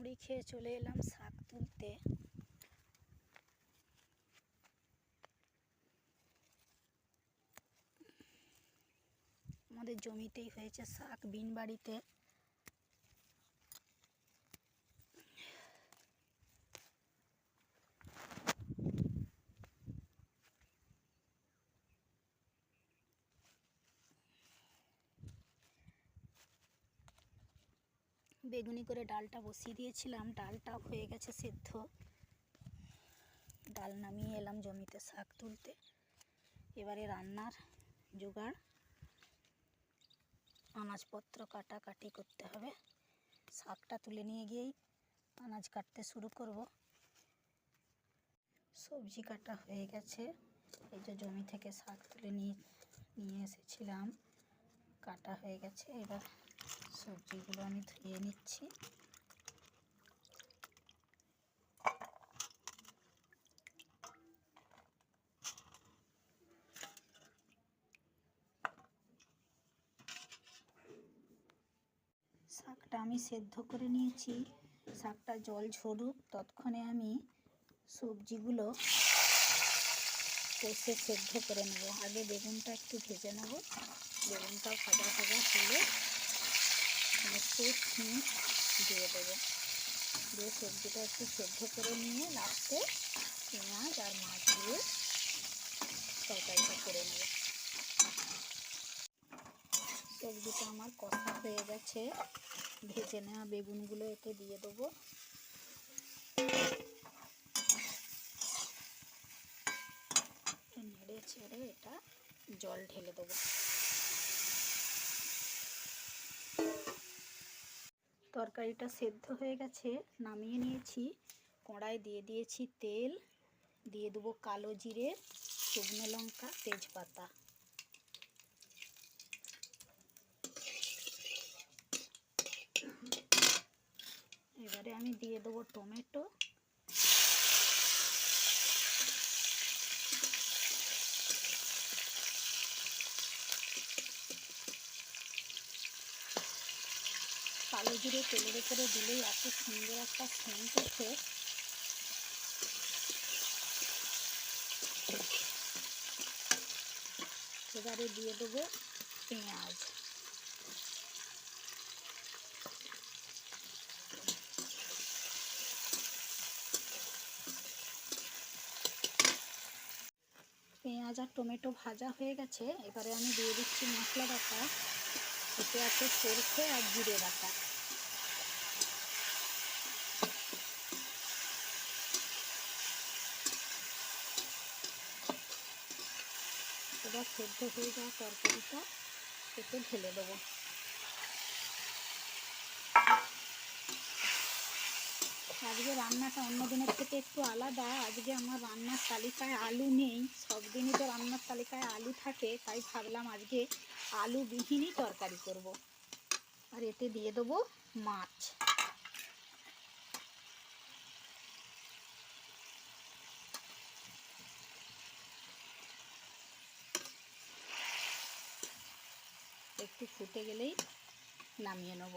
মুড়ি খেয়ে চলে এলাম শাক তুলতে। আমাদের জমিতেই হয়েছে শাক, বিন বাড়িতে। বেগুনি করে ডালটা বসিয়ে দিয়েছিলাম, ডালটা হয়ে গেছে সেদ্ধ। ডাল নামিয়ে এলাম জমিতে শাক তুলতে। এবারে রান্নার জোগাড়, আনাজপত্র কাটাকাটি করতে হবে। শাকটা তুলে নিয়ে গিয়েই আনাজ কাটতে শুরু করব। সবজি কাটা হয়ে গেছে। এই যে জমি থেকে শাক তুলে নিয়ে এসেছিলাম, কাটা হয়ে গেছে। এবার সবজিগুলো আমি ধুয়ে নিচ্ছি। শাকটা আমি সেদ্ধ করে নিয়েছি। শাকটা জল ঝরুক, ততক্ষণে আমি সবজিগুলো কষে সেদ্ধ করে নেব। আগে বেগুনটা একটু ভেজে নেব। বেগুনটা ভাজা ভাজা হলে সমস্ত সিম দিয়ে দেবো। দিয়ে সবজিটা একটু সেদ্ধ করে নিয়ে লাস্টে পেঁয়াজ আর মাছ দিয়ে তরকারিটা করে নেব। সবজিটা আমার কষা হয়ে গেছে। ভেজে নেওয়া বেগুনগুলো এতে দিয়ে দেবো। নেড়ে ছেড়ে এটা জল ঢেলে দেবো। তরকারিটা সেদ্ধ হয়ে গেছে, নামিয়ে নিয়েছি। কড়াই দিয়ে দিয়েছি তেল, দিয়ে দেবো কালো জিরে, শুকনো লঙ্কা, তেজপাতা। এবারে আমি দিয়ে দেবো টমেটো, কালো জিরে তেলের উপরে দিলেই এত সুন্দর একটা সেন্ট ওঠে। এবারে দিয়ে দেবো পেঁয়াজ। পেঁয়াজ আর টমেটো ভাজা হয়ে গেছে। এবারে আমি দিয়ে দিচ্ছি মশলা বাটা। এতে আছে সরষে আর জিরে বাটা। এবার সেদ্ধ হয়ে যাওয়া তরকারিটা এতে ঢেলে দেবো। আজকে রান্নাটা অন্য দিনের থেকে একটু আলাদা। আজকে আমার রান্নার তালিকায় আলু নেই। সব দিনই তো রান্নার তালিকায় আলু থাকে, তাই ভাবলাম আজকে আলুবিহীনই তরকারি করব। আর এতে দিয়ে দেবো মাছ। একটু ফুটে গেলেই নামিয়ে নেব।